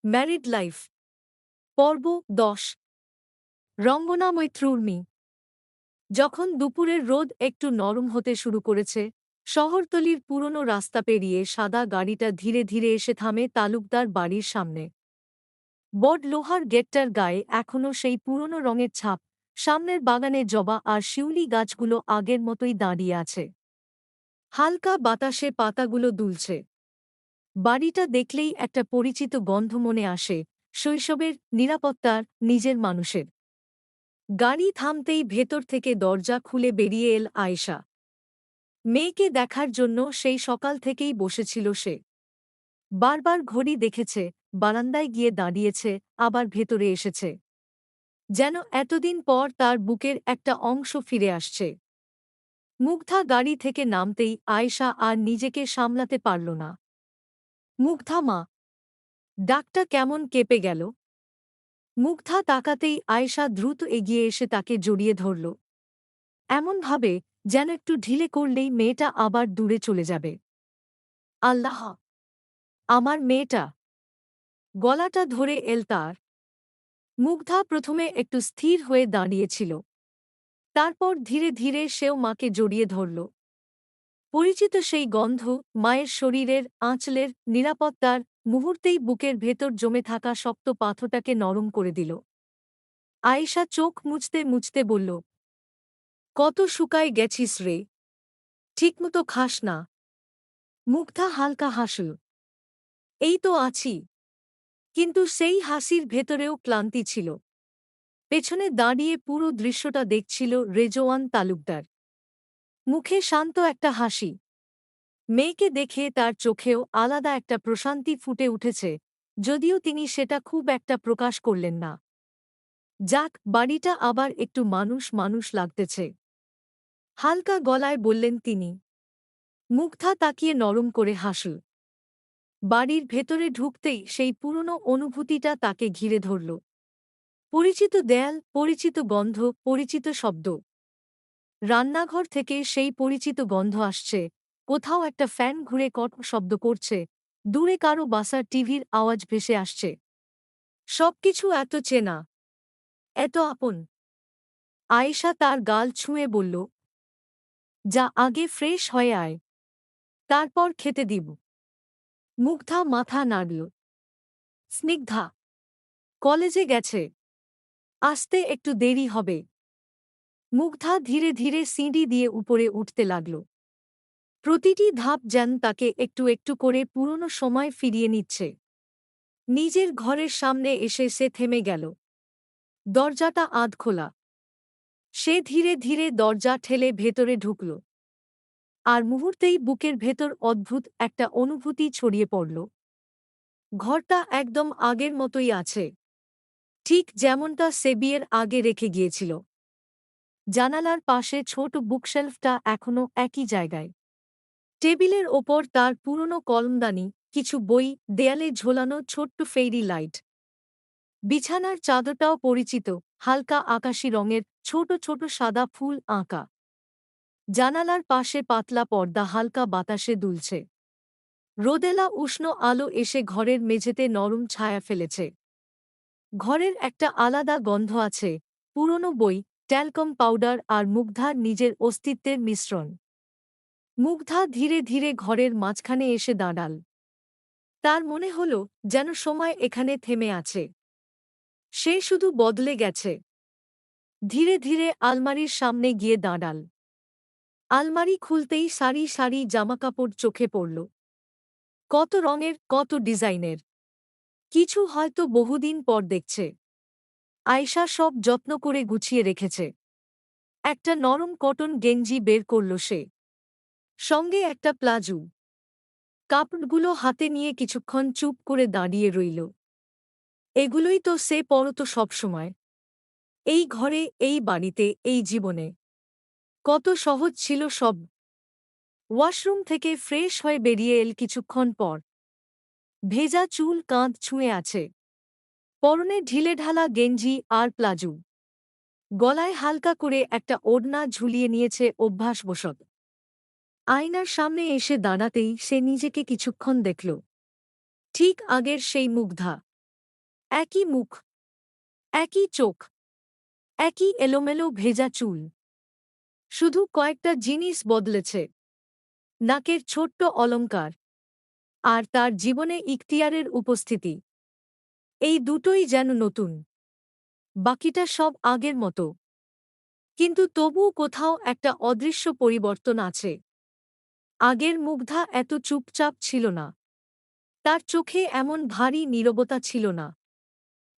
Married life পর্ব ১০ রঙ্গনা মৈত্রুর্মি। যখন দুপুরের রোদ একটু নরম হতে শুরু করেছে, শহরতলির পুরনো রাস্তা পেরিয়ে সাদা গাড়িটা ধীরে ধীরে এসে থামে তালুকদার বাড়ির সামনে। বড লোহার গেটটার গায়ে এখনও সেই পুরনো রঙের ছাপ, সামনের বাগানে জবা আর শিউলি গাছগুলো আগের মতোই দাঁড়িয়ে আছে। হালকা বাতাসে পাতাগুলো দুলছে। বাড়িটা দেখলেই একটা পরিচিত গন্ধ মনে আসে, শৈশবের, নিরাপত্তার, নিজের মানুষের। গাড়ি থামতেই ভেতর থেকে দরজা খুলে বেরিয়ে এল আয়েশা। মেয়েকে দেখার জন্য সেই সকাল থেকেই বসেছিল সে। বারবার ঘড়ি দেখেছে, বারান্দায় গিয়ে দাঁড়িয়েছে, আবার ভেতরে এসেছে। যেন এতদিন পর তার বুকের একটা অংশ ফিরে আসছে। মুগ্ধা গাড়ি থেকে নামতেই আয়েশা আর নিজেকে সামলাতে পারল না। মুগ্ধা মা! ডাকটা কেমন কেঁপে গেল। মুগ্ধা তাকাতেই আয়েশা দ্রুত এগিয়ে এসে তাকে জড়িয়ে ধরল, এমনভাবে যেন একটু ঢিলে করলেই মেয়েটা আবার দূরে চলে যাবে। আল্লাহ! আমার মেয়েটা! গলাটা ধরে এল তার। মুগ্ধা প্রথমে একটু স্থির হয়ে দাঁড়িয়েছিল, তারপর ধীরে ধীরে সেও মাকে জড়িয়ে ধরল। পরিচিত সেই গন্ধ, মায়ের শরীরের আঁচলের, নিরাপত্তার, মুহূর্তেই বুকের ভেতর জমে থাকা শক্ত পাথরটাকে নরম করে দিল। আয়েশা চোখ মুছতে মুছতে বলল, কত শুকায় গেছিস রে, ঠিকমতো খাস না। মুগ্ধা হালকা হাসল, এই তো আছি। কিন্তু সেই হাসির ভেতরেও ক্লান্তি ছিল। পেছনে দাঁড়িয়ে পুরো দৃশ্যটা দেখছিল রেজওয়ান তালুকদার। মুখে শান্ত একটা হাসি। মেয়েকে দেখে তার চোখেও আলাদা একটা প্রশান্তি ফুটে উঠেছে, যদিও তিনি সেটা খুব একটা প্রকাশ করলেন না। যাক, বাড়িটা আবার একটু মানুষ মানুষ লাগতেছে, হালকা গলায় বললেন তিনি। মুগ্ধা তাকিয়ে নরম করে হাসল। বাড়ির ভেতরে ঢুকতেই সেই পুরনো অনুভূতিটা তাকে ঘিরে ধরল। পরিচিত দেয়াল, পরিচিত গন্ধ, পরিচিত শব্দ। রান্নাঘর থেকে সেই পরিচিত গন্ধ আসছে, কোথাও একটা ফ্যান ঘুরে কট শব্দ করছে, দূরে কারো বাসার টিভির আওয়াজ ভেসে আসছে। সবকিছু এত চেনা, এত আপন। আয়েশা তার গাল ছুঁয়ে বলল, যা আগে ফ্রেশ হয়ে আয়, তারপর খেতে দিব। মুগ্ধা মাথা নাড়ল। স্নিগ্ধা কলেজে গেছে, আসতে একটু দেরি হবে। মুগ্ধা ধীরে ধীরে সিঁড়ি দিয়ে উপরে উঠতে লাগল। প্রতিটি ধাপ যেন তাকে একটু একটু করে পুরনো সময় ফিরিয়ে নিচ্ছে। নিজের ঘরের সামনে এসে সে থেমে গেল। দরজাটা আধখোলা। সে ধীরে ধীরে দরজা ঠেলে ভেতরে ঢুকল। আর মুহূর্তেই বুকের ভেতর অদ্ভুত একটা অনুভূতি ছড়িয়ে পড়ল। ঘরটা একদম আগের মতোই আছে, ঠিক যেমনটা সে বিয়ের আগে রেখে গিয়েছিল। জানালার পাশে ছোট বুকশেলফটা এখনও একই জায়গায়। টেবিলের ওপর তার পুরনো কলমদানি, কিছু বই, দেয়ালে ঝোলানো ছোট্ট ফেইরি লাইট। বিছানার চাদরটাও পরিচিত, হালকা আকাশী রঙের, ছোট ছোট সাদা ফুল আঁকা। জানালার পাশে পাতলা পর্দা হালকা বাতাসে দুলছে। রোদেলা উষ্ণ আলো এসে ঘরের মেঝেতে নরম ছায়া ফেলেছে। ঘরের একটা আলাদা গন্ধ আছে, পুরনো বই, ট্যালকম পাউডার আর মুগ্ধার নিজের অস্তিত্বের মিশ্রণ। মুগ্ধা ধীরে ধীরে ঘরের মাঝখানে এসে দাঁড়াল। তার মনে হল যেন সময় এখানে থেমে আছে। সে শুধু বদলে গেছে। ধীরে ধীরে আলমারির সামনে গিয়ে দাঁড়াল। আলমারি খুলতেই সারি সারি জামাকাপড় চোখে পড়ল। কত রঙের, কত ডিজাইনের। কিছু হয়তো বহুদিন পর দেখছে। আয়েশা সব যত্ন করে গুছিয়ে রেখেছে। একটা নরম কটন গেঞ্জি বের করল সে, সঙ্গে একটা প্লাজো। কাপড়গুলো হাতে নিয়ে কিছুক্ষণ চুপ করে দাঁড়িয়ে রইল। এগুলোই তো সে পরত সবসময়। এই ঘরে, এই বাড়িতে, এই জীবনে। কত সহজ ছিল সব। ওয়াশরুম থেকে ফ্রেশ হয়ে বেরিয়ে এল কিছুক্ষণ পর। ভেজা চুল কাঁধ ছুঁয়ে আছে। পরনে ঢিলেঢালা গেঞ্জি আর প্লাজো। গলায় হালকা করে একটা ওড়না ঝুলিয়ে নিয়েছে অভ্যাসবশত। আয়নার সামনে এসে দাঁড়াতেই সে নিজেকে কিছুক্ষণ দেখল। ঠিক আগের সেই মুগ্ধা। একই মুখ, একই চোখ, একই এলোমেলো ভেজা চুল। শুধু কয়েকটা জিনিস বদলেছে, নাকের ছোট্ট অলংকার আর তার জীবনে ইখতিয়ারের উপস্থিতি। এই দুটোই যেন নতুন, বাকিটা সব আগের মতো। কিন্তু তবুও কোথাও একটা অদৃশ্য পরিবর্তন আছে। আগের মুগ্ধা এত চুপচাপ ছিল না, তার চোখে এমন ভারী নীরবতা ছিল না,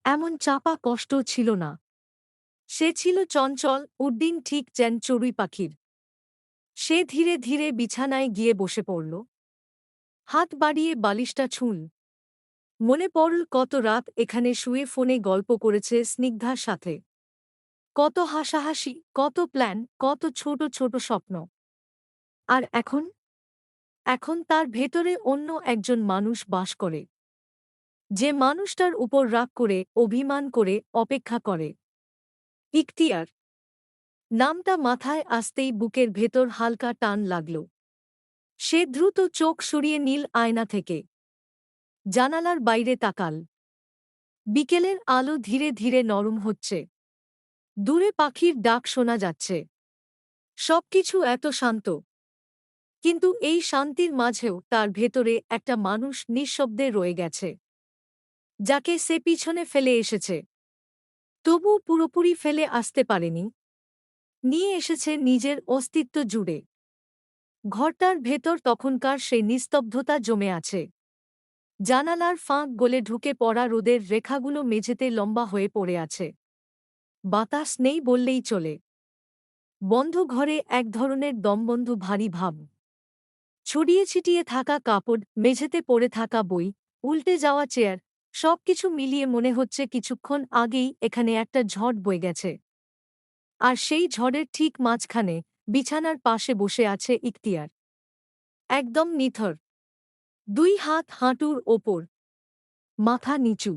এমন চাপা কষ্ট ছিল না। সে ছিল চঞ্চল, উড্ডিন, ঠিক যেন চড়ুই পাখির। সে ধীরে ধীরে বিছানায় গিয়ে বসে পড়ল, হাত বাড়িয়ে বালিশটা ছুঁল। মনে পড়ল কত রাত এখানে শুয়ে ফোনে গল্প করেছে স্নিগ্ধার সাথে, কত হাসাহাসি, কত প্ল্যান, কত ছোট ছোট স্বপ্ন। আর এখন, এখন তার ভেতরে অন্য একজন মানুষ বাস করে, যে মানুষটার উপর রাগ করে, অভিমান করে, অপেক্ষা করে। ইখতিয়ার নামটা মাথায় আসতেই বুকের ভেতর হালকা টান লাগল। সে দ্রুত চোখ সরিয়ে নীল আয়না থেকে জানালার বাইরে তাকাল। বিকেলের আলো ধীরে ধীরে নরম হচ্ছে, দূরে পাখির ডাক শোনা যাচ্ছে। সবকিছু এত শান্ত, কিন্তু এই শান্তির মাঝেও তার ভেতরে একটা মানুষ নিঃশব্দে রয়ে গেছে, যাকে সে পিছনে ফেলে এসেছে, তবু পুরোপুরি ফেলে আসতে পারেনি। নিয়ে এসেছে নিজের অস্তিত্ব জুড়ে। ঘরটার ভেতর তখনকার সেই নিস্তব্ধতা জমে আছে। জানালার ফাঁক গলে ঢুকে পড়া রোদের রেখাগুলো মেঝেতে লম্বা হয়ে পড়ে আছে। বাতাস নেই বললেই চলে। বন্ধ ঘরে এক ধরনের দমবন্ধ ভারী ভাব। ছড়িয়ে ছিটিয়ে থাকা কাপড়, মেঝেতে পড়ে থাকা বই, উল্টে যাওয়া চেয়ার, সবকিছু মিলিয়ে মনে হচ্ছে কিছুক্ষণ আগেই এখানে একটা ঝড় বয়ে গেছে। আর সেই ঝড়ের ঠিক মাঝখানে বিছানার পাশে বসে আছে ইখতিয়ার, একদম নিথর, দুই হাত হাঁটুর ওপর, মাথা নিচু,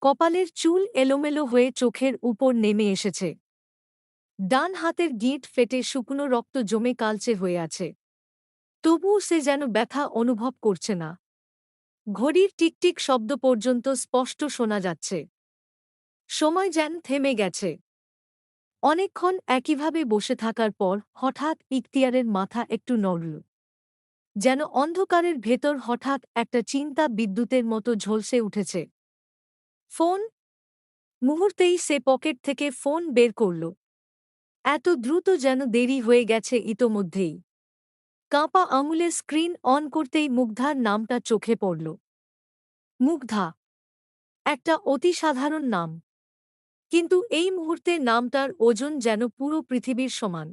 কপালের চুল এলোমেলো হয়ে চোখের উপর নেমে এসেছে। ডান হাতের গিঁট ফেটে শুকনো রক্ত জমে কালচে হয়ে আছে। তবুও সে যেন ব্যথা অনুভব করছে না। ঘড়ির টিকটিক শব্দ পর্যন্ত স্পষ্ট শোনা যাচ্ছে। সময় যেন থেমে গেছে। অনেকক্ষণ একইভাবে বসে থাকার পর হঠাৎ ইখতিয়ারের মাথা একটু নড়ল। যেন অন্ধকারের ভেতর হঠাৎ একটা চিন্তা বিদ্যুতের মতো ঝলসে উঠেছে। ফোন! মুহূর্তেই সে পকেট থেকে ফোন বের করল। এত দ্রুত যেন দেরি হয়ে গেছে ইতোমধ্যেই। কাঁপা আঙুলে স্ক্রিন অন করতেই মুগ্ধার নামটা চোখে পড়ল। মুগ্ধা, একটা অতি সাধারণ নাম, কিন্তু এই মুহূর্তে নামটার ওজন যেন পুরো পৃথিবীর সমান।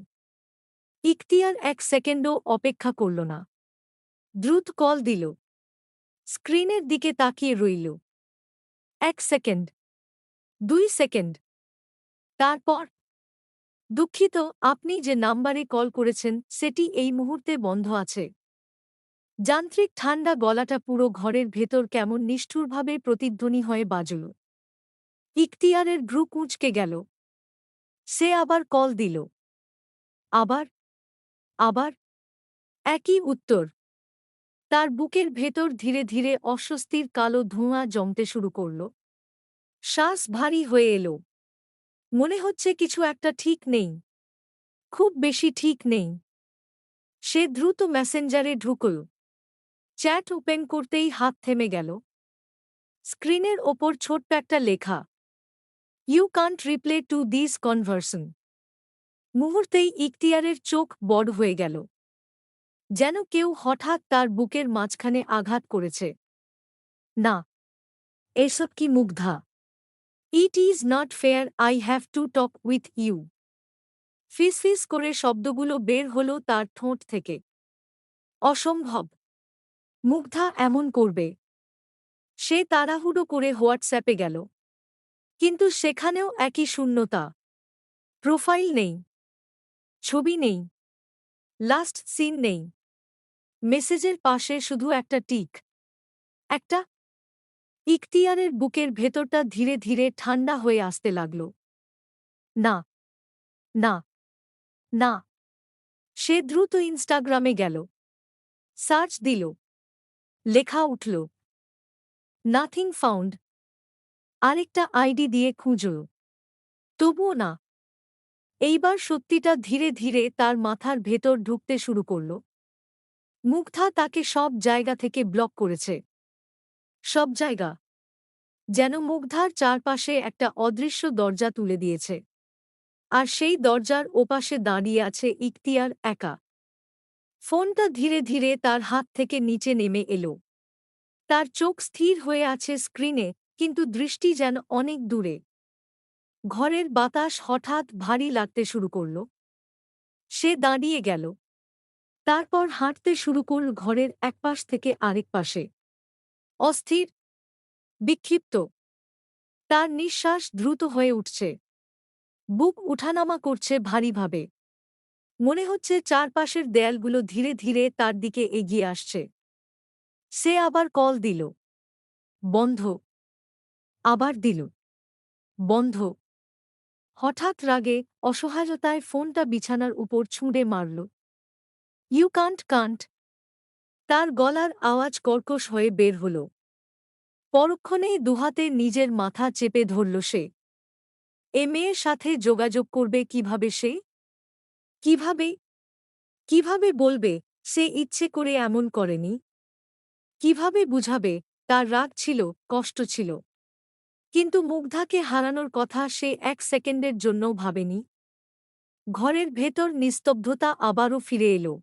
ইখতিয়ার এক সেকেন্ডও অপেক্ষা করল না, দ্রুত কল দিল। স্ক্রিনের দিকে তাকিয়ে রইল। 1 সেকেন্ড, 2 সেকেন্ড, তারপর, দুঃখিত, আপনি যে নাম্বারে কল করেছেন সেটি এই মুহূর্তে বন্ধ আছে। যান্ত্রিক ঠান্ডা গলাটা পুরো ঘরের ভেতর কেমন নিষ্ঠুরভাবে প্রতিধ্বনি হয়ে বাজল। ইখতিয়ারের ভ্রু কুঁচকে গেল। সে আবার কল দিল। আবার, আবার, একই উত্তর। তার বুকের ভেতর ধীরে ধীরে অস্বস্তির কালো ধোঁয়া জমতে শুরু করল। শ্বাস ভারী হয়ে এলো। মনে হচ্ছে কিছু একটা ঠিক নেই, খুব বেশি ঠিক নেই। সে দ্রুত মেসেঞ্জারে ঢুকল। চ্যাট ওপেন করতেই হাত থেমে গেল। স্ক্রিনের ওপর ছোট্ট একটা লেখা, you can't reply to this conversation. মুহূর্তেই ইখতিয়ারের চোখ বড় হয়ে গেল, যেন কেউ হঠাৎ তার বুকের মাঝখানে আঘাত করেছে। না, এসব কি Mugdha? It is not fair, I have to talk with you. ফিসফিস করে শব্দগুলো বের হল তার ঠোঁট থেকে। অসম্ভব, মুগ্ধা এমন করবে। সে তাড়াহুড়ো করে হোয়াটসঅ্যাপে গেল, কিন্তু সেখানেও একই শূন্যতা। প্রোফাইল নেই, ছবি নেই, লাস্ট সিন নেই। মেসেজের পাশে শুধু একটা টিক, একটা। ইখতিয়ারের বুকের ভেতরটা ধীরে ধীরে ঠান্ডা হয়ে আসতে লাগল। না, না, না। সে দ্রুত ইনস্টাগ্রামে গেল, সার্চ দিল। লেখা উঠল, নাথিং ফাউন্ড। আরেকটা আইডি দিয়ে খুঁজল। তবুও না। এইবার সত্যিটা ধীরে ধীরে তার মাথার ভেতর ঢুকতে শুরু করল। মুগ্ধা তাকে সব জায়গা থেকে ব্লক করেছে। সব জায়গা। যেন মুগ্ধার চারপাশে একটা অদৃশ্য দরজা তুলে দিয়েছে। আর সেই দরজার ওপাশে দাঁড়িয়ে আছে ইখতিয়ার একা। ফোনটা ধীরে ধীরে তার হাত থেকে নিচে নেমে এলো। তার চোখ স্থির হয়ে আছে স্ক্রিনে, কিন্তু দৃষ্টি যেন অনেক দূরে। ঘরের বাতাস হঠাৎ ভারী লাগতে শুরু করল। সে দাঁড়িয়ে গেল। তারপর হাঁটতে শুরু করল ঘরের এক পাশ থেকে আরেক পাশে। অস্থির, বিক্ষিপ্ত। তার নিঃশ্বাস দ্রুত হয়ে উঠছে। বুক উঠানামা করছে ভারীভাবে। মনে হচ্ছে চারপাশের দেয়ালগুলো ধীরে ধীরে তার দিকে এগিয়ে আসছে। সে আবার কল দিল। বন্ধ। আবার দিল। বন্ধ। হঠাৎ রাগে, অসহায়তায় ফোনটা বিছানার উপর ছুঁড়ে মারল। You can't. তার গলার আওয়াজ কর্কশ হয়ে বের হল। পরক্ষণেই দুহাতে নিজের মাথা চেপে ধরল সে। এ মেয়ের সাথে যোগাযোগ করবে কিভাবে সে? কিভাবে? কিভাবে বলবে সে ইচ্ছে করে এমন করেনি? কিভাবে বুঝাবে তার রাগ ছিল, কষ্ট ছিল? কিন্তু মুগ্ধাকে হারানোর কথা সে এক সেকেন্ডের জন্যও ভাবেনি। ঘরের ভেতর নিস্তব্ধতা আবারও ফিরে এলো।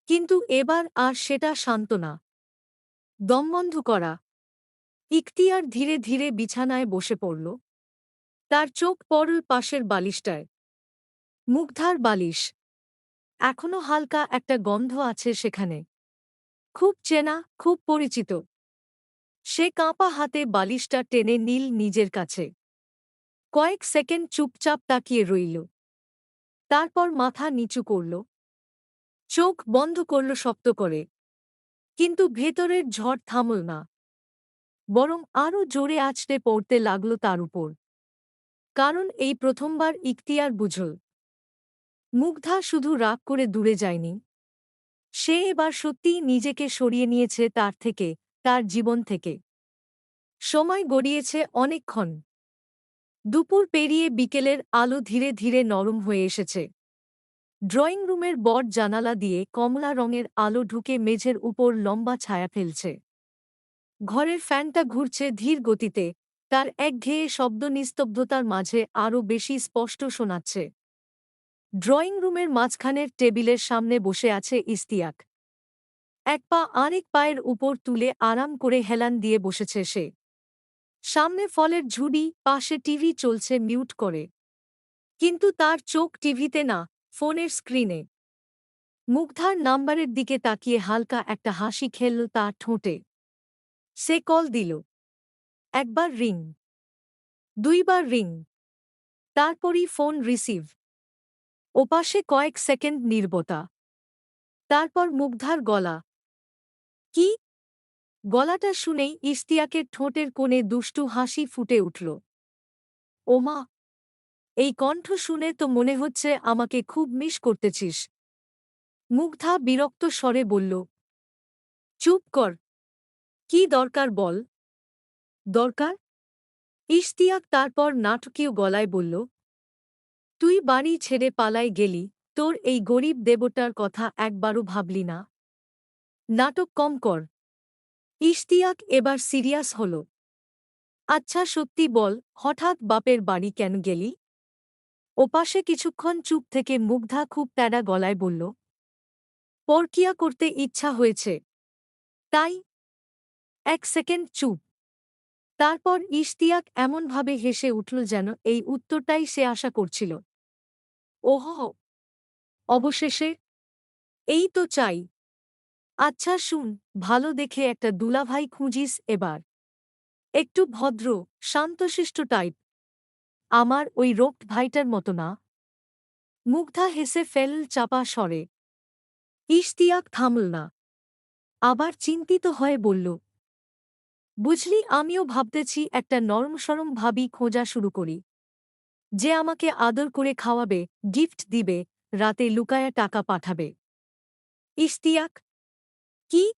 কিন্তু এবার আর সেটা শান্ত না, দমবন্ধ করা। ইখতিয়ার ধীরে ধীরে বিছানায় বসে পড়ল। তার চোখ পড়ল পাশের বালিশটায়। মুগ্ধার বালিশ। এখনো হালকা একটা গন্ধ আছে সেখানে। খুব চেনা, খুব পরিচিত। সে কাঁপা হাতে বালিশটা টেনে নিল নিজের কাছে। কয়েক সেকেন্ড চুপচাপ তাকিয়ে রইল। তারপর মাথা নিচু করল। চোখ বন্ধ করল শক্ত করে। কিন্তু ভেতরের ঝড় থামল না, বরং আরও জোরে আছড়ে পড়তে লাগল তার উপর। কারণ এই প্রথমবার ইখতিয়ার বুঝল, মুগ্ধা শুধু রাগ করে দূরে যায়নি। সে এবার সত্যিই নিজেকে সরিয়ে নিয়েছে তার থেকে, তার জীবন থেকে। সময় গড়িয়েছে অনেকক্ষণ। দুপুর পেরিয়ে বিকেলের আলো ধীরে ধীরে নরম হয়ে এসেছে। ড্রয়িং রুমের বড় জানালা দিয়ে কমলা রঙের আলো ঢুকে মেঝের উপর লম্বা ছায়া ফেলছে। ঘরের ফ্যানটা ঘুরছে ধীর গতিতে, তার একঘেয়ে শব্দ নিস্তব্ধতার মাঝে আরও বেশি স্পষ্ট শোনাচ্ছে। ড্রয়িং রুমের মাঝখানের টেবিলের সামনে বসে আছে ইশতিয়াক। এক পা আরেক পায়ের উপর তুলে আরাম করে হেলান দিয়ে বসেছে সে। সামনে ফলের ঝুড়ি, পাশে টিভি চলছে মিউট করে। কিন্তু তার চোখ টিভিতে না, ফোনের স্ক্রিনে। মুগ্ধার নাম্বারের দিকে তাকিয়ে হালকা একটা হাসি খেলল তার ঠোঁটে। সে কল দিল। একবার রিং, দুইবার রিং। তারপরই ফোন রিসিভ। ওপাশে কয়েক সেকেন্ড নীরবতা। তারপর মুগ্ধার গলা। কি? গলাটা শুনেই ইশতিয়াকের ঠোঁটের কোণে দুষ্টু হাসি ফুটে উঠল। ওমা, এই কণ্ঠ শুনে তো মনে হচ্ছে আমাকে খুব মিস করতেছিস। মুগ্ধা বিরক্ত স্বরে বলল। চুপ কর। কি দরকার বল। দরকার? ইশতিয়াক তারপর নাটকীয় গলায় বলল। তুই বাড়ি ছেড়ে পালাই গেলি, তোর এই গরিব দেবতার কথা একবারও ভাবলি না? নাটক কম কর। ইশতিয়াক এবার সিরিয়াস হল। আচ্ছা সত্যি বল, হঠাৎ বাপের বাড়ি কেন গেলি? ওপাশে কিছুক্ষণ চুপ থেকে মুগ্ধা খুব প্যারা গলায় বলল। পরকিয়া করতে ইচ্ছা হয়েছে, তাই। এক সেকেন্ড চুপ। তারপর ইশতিয়াক এমনভাবে হেসে উঠল যেন এই উত্তরটাই সে আশা করছিল। ওহ, অবশেষে? এই তো চাই। আচ্ছা শুন, ভালো দেখে একটা দুলাভাই খুঁজিস এবার। একটু ভদ্র, শান্তশিষ্ট টাইপ। আমার ওই রোগট ভাইটার মতো না। মুগ্ধা হেসে ফেলল চাপা স্বরে। ইশতিয়াক থামল না। আবার চিন্তিত হয়ে বলল। বুঝলি, আমিও ভাবতেছি একটা নরমসরম ভাবি খোঁজা শুরু করি। যে আমাকে আদর করে খাওয়াবে, গিফট দিবে, রাতে লুকায়া টাকা পাঠাবে। ইশতিয়াক। কি?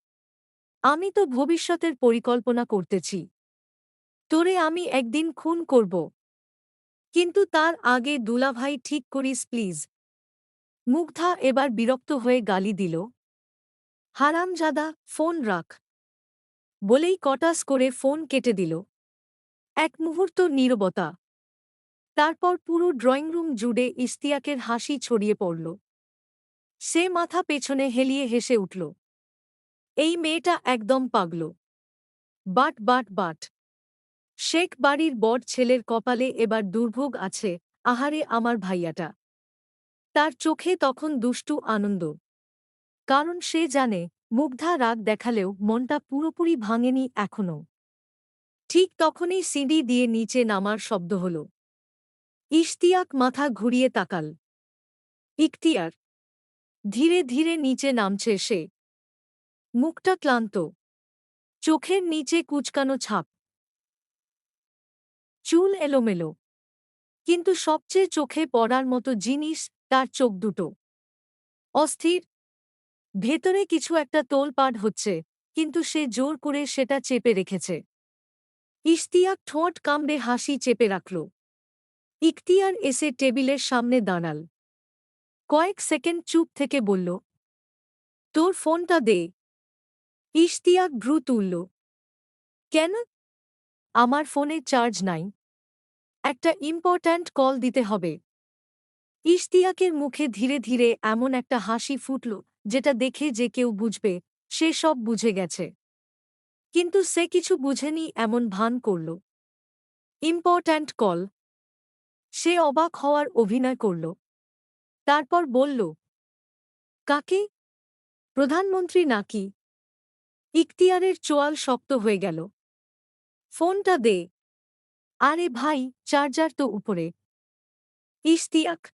আমি তো ভবিষ্যতের পরিকল্পনা করতেছি। তোরে আমি একদিন খুন করব। কিন্তু তার আগে দুলাভাই ঠিক করিস প্লিজ। মুগ্ধা এবার বিরক্ত হয়ে গালি দিল, হারামজাদা, ফোন রাখ। বলেই কটাস করে ফোন কেটে দিল। এক মুহূর্ত নীরবতা। তারপর পুরো ড্রয়িংরুম জুড়ে ইশতিয়াকের হাসি ছড়িয়ে পড়ল। সে মাথা পেছনে হেলিয়ে হেসে উঠল। এই মেয়েটা একদম পাগল। But but but. শেখ বাড়ির বড় ছেলের কপালে এবার দুর্ভোগ আছে। আহারে আমার ভাইয়াটা। তার চোখে তখন দুষ্টু আনন্দ। কারণ সে জানে মুগ্ধা রাগ দেখালেও মনটা পুরোপুরি ভাঙেনি এখনও। ঠিক তখনই সিঁড়ি দিয়ে নিচে নামার শব্দ হল। ইশতিয়াক মাথা ঘুরিয়ে তাকাল। ইখতিয়ার। ধীরে ধীরে নিচে নামছে সে। মুখটা ক্লান্ত। চোখের নিচে কুচকানো ছাপ। চুল এলোমেলো। কিন্তু সবচেয়ে চোখে পড়ার মতো জিনিস তার চোখ দুটো। অস্থির। ভেতরে কিছু একটা তোলপাড় হচ্ছে, কিন্তু সে জোর করে সেটা চেপে রেখেছে। ইশতিয়াক ঠোঁট কামড়ে হাসি চেপে রাখল। ইখতিয়ার এসে টেবিলের সামনে দাঁড়াল। কয়েক সেকেন্ড চুপ থেকে বলল, তোর ফোনটা দে। ইশতিয়াক ভ্রু তুলল। কেন? আমার ফোনে চার্জ নাই। একটা ইম্পর্ট্যান্ট কল দিতে হবে। ইশতিয়াকের মুখে ধীরে ধীরে এমন একটা হাসি ফুটল, যেটা দেখে যে কেউ বুঝবে সে সব বুঝে গেছে। কিন্তু সে কিছু বুঝেনি এমন ভান করল। Important call? সে অবাক হওয়ার অভিনয় করল। তারপর বলল, কাকে? প্রধানমন্ত্রী নাকি? ইখতিয়ারের চোয়াল শক্ত হয়ে গেল। ফোনটা দে। আরে ভাই, চার্জার তো উপরে। ইশতিয়াক।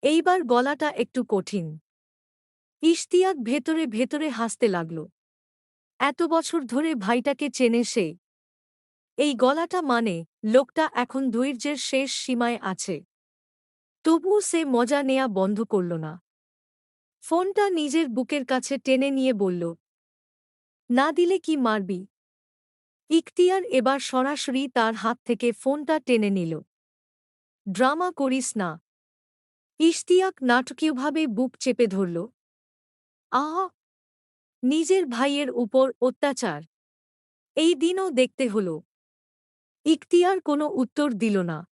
এইবার গলাটা একটু কঠিন। ইশতিয়াক ভেতরে ভেতরে হাসতে লাগল। এত বছর ধরে ভাইটাকে চেনে সে। এই গলাটা মানে লোকটা এখন ধৈর্যের শেষ সীমায় আছে। তবুও সে মজা নেয়া বন্ধ করল না। ফোনটা নিজের বুকের কাছে টেনে নিয়ে বলল, না দিলে কি মারবি? ইখতিয়ার এবার সরাসরি তার হাত থেকে ফোনটা টেনে নিল। ড্রামা করিস না। ইশতিয়াক নাটকীয়ভাবে বুক চেপে ধরল। আহ! নিজের ভাইয়ের উপর অত্যাচার। এই দিনও দেখতে হল। ইখতিয়ার কোনো উত্তর দিল না।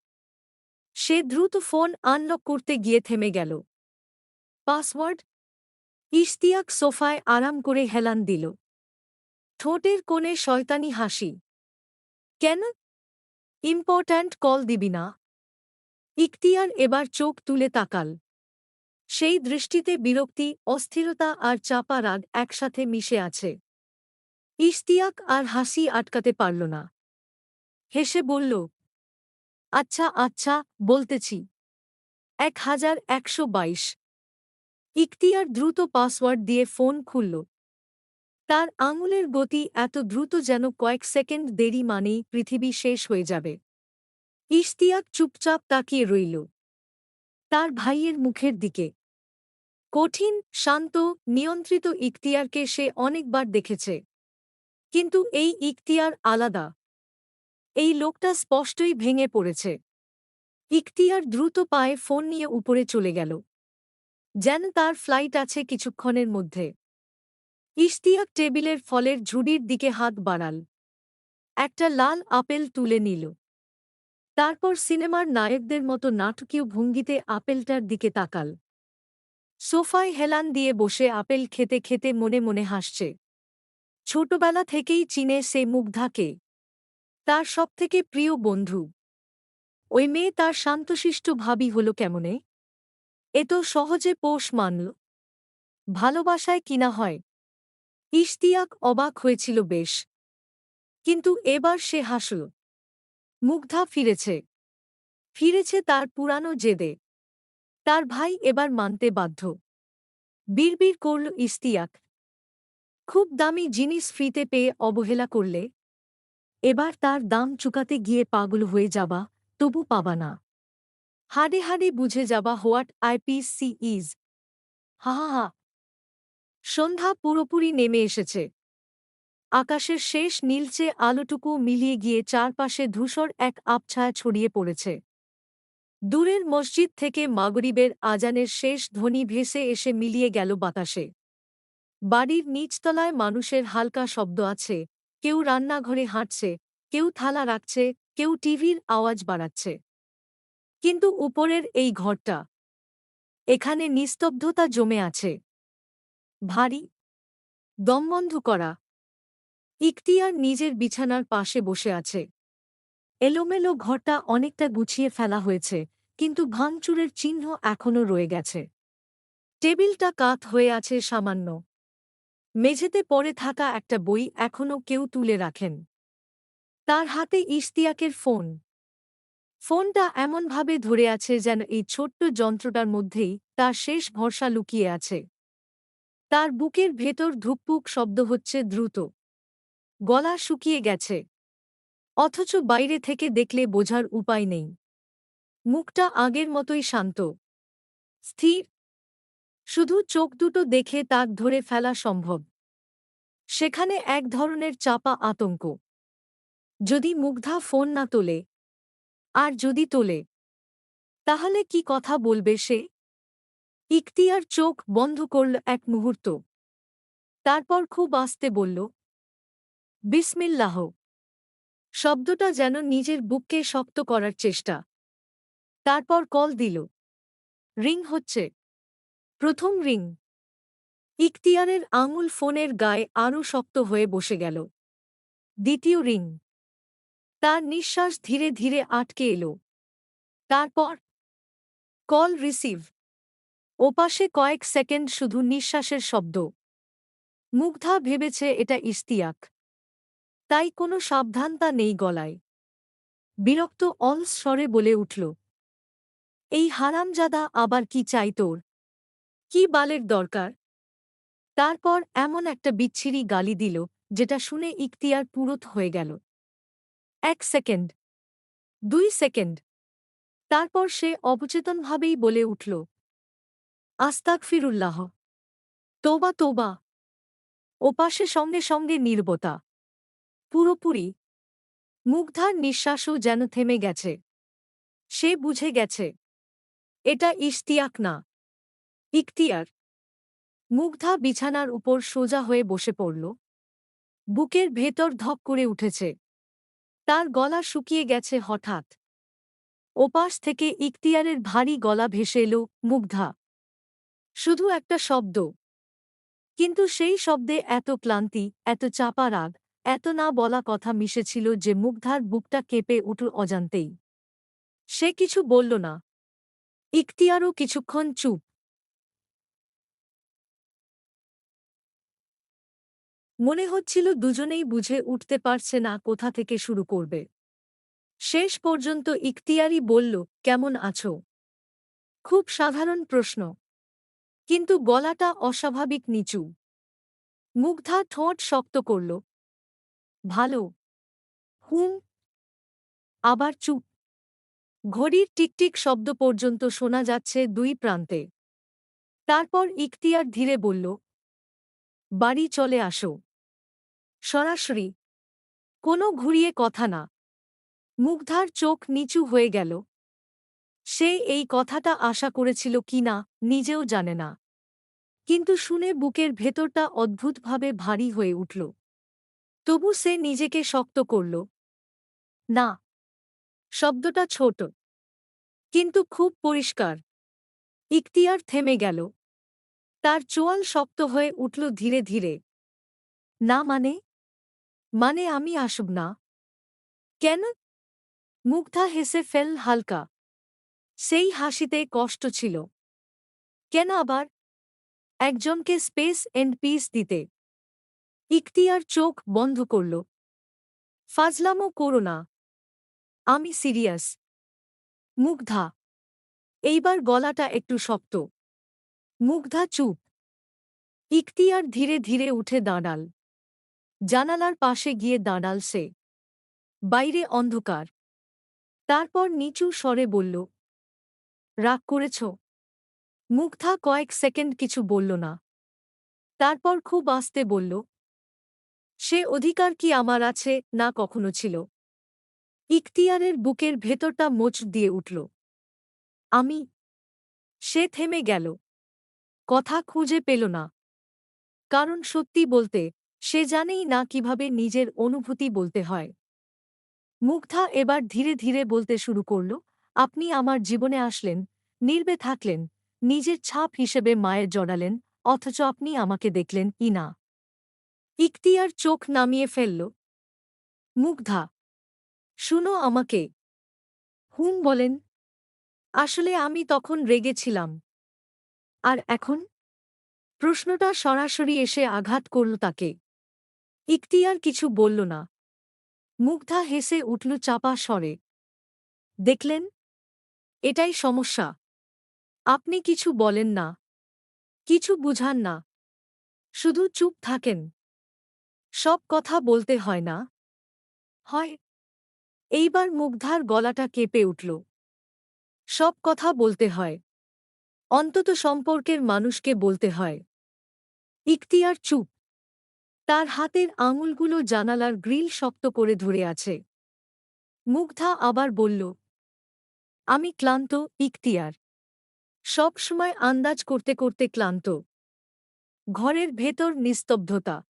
সে দ্রুত ফোন আনলক করতে গিয়ে থেমে গেল। পাসওয়ার্ড? ইশতিয়াক সোফায় আরাম করে হেলান দিল। ঠোঁটের কোণে শয়তানি হাসি। কেন? ইম্পর্ট্যান্ট কল দিবি না? ইখতিয়ার এবার চোখ তুলে তাকাল। সেই দৃষ্টিতে বিরক্তি, অস্থিরতা আর চাপা রাগ একসাথে মিশে আছে। ইশতিয়াক আর হাসি আটকাতে পারল না। হেসে বলল, আচ্ছা আচ্ছা, বলতেছি। 1122। ইখতিয়ার দ্রুত পাসওয়ার্ড দিয়ে ফোন খুলল। তার আঙুলের গতি এত দ্রুত যেন কয়েক সেকেন্ড দেরি মানেই পৃথিবী শেষ হয়ে যাবে। ইশতিয়াক চুপচাপ তাকিয়ে রইল তার ভাইয়ের মুখের দিকে। কঠিন, শান্ত, নিয়ন্ত্রিত ইখতিয়ারকে সে অনেকবার দেখেছে। কিন্তু এই ইখতিয়ার আলাদা। এই লোকটা স্পষ্টই ভেঙে পড়েছে। ইখতিয়ার দ্রুত পায়ে ফোন নিয়ে উপরে চলে গেল। যেন তার ফ্লাইট আছে কিছুক্ষণের মধ্যে। ইশতিয়াক টেবিলের ফলের ঝুড়ির দিকে হাত বাড়াল। একটা লাল আপেল তুলে নিল। তারপর সিনেমার নায়কদের মতো নাটকীয় ভঙ্গিতে আপেলটার দিকে তাকাল। সোফায় হেলান দিয়ে বসে আপেল খেতে খেতে মনে মনে হাসছে। ছোটবেলা থেকেই চিনে সে মুগ্ধাকে। তার সবথেকে প্রিয় বন্ধু। ওই মেয়ে তার শান্তশিষ্ট ভাবী হল কেমনে? এ তো সহজে পোষ মানল। ভালোবাসায় কিনা হয়। ইশতিয়াক অবাক হয়েছিল বেশ। কিন্তু এবার সে হাসল। মুগ্ধা ফিরেছে। ফিরেছে তার পুরানো জেদে। তার ভাই এবার মানতে বাধ্য। বিড়বিড় করল ইশতিয়াক। খুব দামি জিনিস ফ্রিতে পেয়ে অবহেলা করলে? এবার তার দাম চুকাতে গিয়ে পাগল হয়ে যাবা, তবু পাবা না। হাড়ে হাড়ে বুঝে যাবা হোয়াট আইপিসি ইজ। হা হা হা। সন্ধ্যা পুরোপুরি নেমে এসেছে। আকাশের শেষ নীলচে আলোটুকু মিলিয়ে গিয়ে চারপাশে ধূসর এক আবছায়া ছড়িয়ে পড়েছে। দূরের মসজিদ থেকে মাগরিবের আজানের শেষ ধ্বনি ভেসে এসে মিলিয়ে গেল বাতাসে। বাড়ির নিচতলায় মানুষের হালকা শব্দ আছে, কেউ রান্নাঘরে হাঁটছে, কেউ থালা রাখছে, কেউ টিভির আওয়াজ বাড়াচ্ছে। কিন্তু উপরের এই ঘরটা, এখানে নিস্তব্ধতা জমে আছে। ভারী, দমবন্ধ করা। ইখতিয়ার নিজের বিছানার পাশে বসে আছে। এলোমেলো ঘরটা অনেকটা গুছিয়ে ফেলা হয়েছে, কিন্তু ভাঙচুরের চিহ্ন এখনও রয়ে গেছে। টেবিলটা কাত হয়ে আছে সামান্য। মেঝেতে পড়ে থাকা একটা বই এখনও কেউ তুলে রাখেন। তার হাতে ইশতিয়াকের ফোন। ফোনটা এমনভাবে ধরে আছে যেন এই ছোট্ট যন্ত্রটার মধ্যেই তার শেষ ভরসা লুকিয়ে আছে। তার বুকের ভেতর ধুকপুক শব্দ হচ্ছে দ্রুত। গলা শুকিয়ে গেছে। অথচ বাইরে থেকে দেখলে বোঝার উপায় নেই। মুখটা আগের মতোই শান্ত, স্থির। শুধু চোখ দুটো দেখে তাক ধরে ফেলা সম্ভব। সেখানে এক ধরনের চাপা আতঙ্ক। যদি মুগ্ধা ফোন না তোলে, আর যদি তোলে, তাহলে কি কথা বলবে সে? ইখতিয়ার চোখ বন্ধ করল এক মুহূর্ত। তারপর খুব আস্তে বলল, বিসমিল্লাহ। শব্দটা যেন নিজের বুককে শক্ত করার চেষ্টা। তারপর কল দিল। রিং হচ্ছে। প্রথম রিং। ইখতিয়ারের আঙুল ফোনের গায়ে আরও শক্ত হয়ে বসে গেল। দ্বিতীয় রিং। তার নিঃশ্বাস ধীরে ধীরে আটকে এলো। তারপর কল রিসিভ। ওপাশে কয়েক সেকেন্ড শুধু নিঃশ্বাসের শব্দ। মুগ্ধা ভেবেছে এটা ইশতিয়াক। তাই কোনো সাবধানতা নেই গলায়। বিরক্ত অলস স্বরে বলে উঠল, এই হারামজাদা আবার কি চাই তোর? কি বালের দরকার? তারপর এমন একটা বিচ্ছিরি গালি দিল, যেটা শুনে ইখতিয়ার পুরোত হয়ে গেল। 1 সেকেন্ড, 2 সেকেন্ড। তারপর সে অবচেতনভাবেই বলে উঠল, আস্তাগফিরুল্লাহ। তোবা তোবা। ওপাশে সঙ্গে সঙ্গে নীরবতা। পুরোপুরি। মুগ্ধার নিঃশ্বাসও যেন থেমে গেছে। সে বুঝে গেছে, এটা ইশতিয়াক না, ইখতিয়ার। মুগ্ধা বিছানার উপর সোজা হয়ে বসে পড়ল। বুকের ভেতর ধক করে উঠেছে। তার গলা শুকিয়ে গেছে হঠাৎ। ওপাশ থেকে ইখতিয়ারের ভারী গলা ভেসে এলো, মুগ্ধা। শুধু একটা শব্দ। কিন্তু সেই শব্দে এত ক্লান্তি, এত চাপা রাগ, এত না বলা কথা মিশেছিল যে মুগ্ধার বুকটা কেঁপে উঠল অজান্তেই। সে কিছু বলল না। ইখতিয়ারও কিছুক্ষণ চুপ। মনে হচ্ছিল দুজনেই বুঝে উঠতে পারছে না কোথা থেকে শুরু করবে। শেষ পর্যন্ত ইখতিয়ারই বলল, কেমন আছো? খুব সাধারণ প্রশ্ন, কিন্তু গলাটা অস্বাভাবিক নিচু। মুগ্ধা ঠোঁট শক্ত করল। ভালো। হুম। আবার চুপ। ঘড়ির টিকটিক শব্দ পর্যন্ত শোনা যাচ্ছে দুই প্রান্তে। তারপর ইখতিয়ার ধীরে বলল, বাড়ি চলে আসো। সরাসরি। কোনো ঘুরিয়ে কথা না। মুগ্ধার চোখ নিচু হয়ে গেল। সে এই কথাটা আশা করেছিল কিনা নিজেও জানে না। কিন্তু শুনে বুকের ভেতরটা অদ্ভুতভাবে ভারী হয়ে উঠল। তবু সে নিজেকে শক্ত করল। না। শব্দটা ছোট, কিন্তু খুব পরিষ্কার। ইখতিয়ার থেমে গেল। তার চোয়াল শক্ত হয়ে উঠল ধীরে ধীরে। না মানে? মানে আমি আসব না? কেন? মুগ্ধা হেসে ফেল হালকা। সেই হাসিতে কষ্ট ছিল। কেন আবার? একজনকে স্পেস এন্ড পিস দিতে। ইখতিয়ার চোখ বন্ধ করল। ফাজলামো করো না। আমি সিরিয়াস। মুগ্ধা। এইবার গলাটা একটু শক্ত। মুগ্ধা চুপ। ইখতিয়ার ধীরে ধীরে উঠে দাঁড়াল। জানালার পাশে গিয়ে দাঁড়াল সে। বাইরে অন্ধকার। তারপর নিচু স্বরে বলল, রাগ করেছ? মুগ্ধা কয়েক সেকেন্ড কিছু বলল না। তারপর খুব আস্তে বলল, সে অধিকার কি আমার আছে না কখনো ছিল? ইখতিয়ারের বুকের ভেতরটা মোচ দিয়ে উঠল। আমি। সে থেমে গেল। কথা খুঁজে পেল না। কারণ সত্যি বলতে সে জানেই না কিভাবে নিজের অনুভূতি বলতে হয়। মুগ্ধা এবার ধীরে ধীরে বলতে শুরু করল, আপনি আমার জীবনে আসলেন, নীরবে থাকলেন, নিজের ছাপ হিসেবে মায়ের জড়ালেন, অথচ আপনি আমাকে দেখলেন কি না? ইখতিয়ার চোখ নামিয়ে ফেলল। মুগ্ধা, শুনো আমাকে। হুম বলেন। আসলে আমি তখন রেগেছিলাম। আর এখন? প্রশ্নটা সরাসরি এসে আঘাত করল তাকে। ইখতিয়ার কিছু বলল না। মুগ্ধা হেসে উঠল চাপা স্বরে। দেখলেন? এটাই সমস্যা। আপনি কিছু বলেন না, কিছু বুঝান না, শুধু চুপ থাকেন। সব কথা বলতে হয় না? হয়। এইবার মুগ্ধার গলাটা কেঁপে উঠল। সব কথা বলতে হয়। অন্তত সম্পর্কের মানুষকে বলতে হয়। ইখতিয়ার চুপ। তার হাতের আঙুলগুলো জানালার গ্রিল শক্ত করে ধরে আছে। মুগ্ধা আবার বলল, আমি ক্লান্ত, ইখতিয়ার। সব সময় আন্দাজ করতে করতে ক্লান্ত। ঘরের ভেতর নিস্তব্ধতা।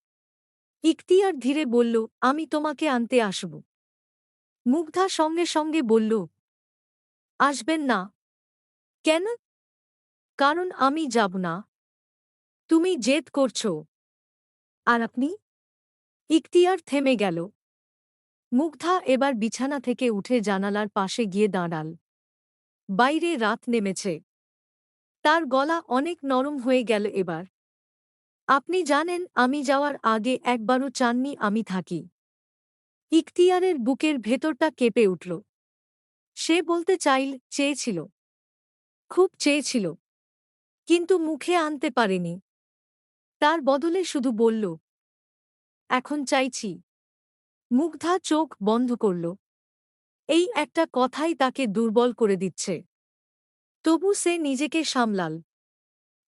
ইখতিয়ার ধীরে বলল, আমি তোমাকে আনতে আসব। মুগ্ধা সঙ্গে সঙ্গে বলল, আসবেন না। কেন? কারণ আমি যাব না। তুমি জেদ করছ। আর আপনি? ইখতিয়ার থেমে গেল। মুগ্ধা এবার বিছানা থেকে উঠে জানালার পাশে গিয়ে দাঁড়াল। বাইরে রাত নেমেছে। তার গলা অনেক নরম হয়ে গেল এবার। আপনি জানেন আমি যাওয়ার আগে একবারও চাননি আমি থাকি। ইখতিয়ারের বুকের ভেতরটা কেঁপে উঠল। সে বলতে চেয়েছিল। খুব চেয়েছিল। কিন্তু মুখে আনতে পারেনি। তার বদলে শুধু বলল, এখন চাইছি। মুগ্ধা চোখ বন্ধ করল। এই একটা কথাই তাকে দুর্বল করে দিচ্ছে। তবু সে নিজেকে সামলাল।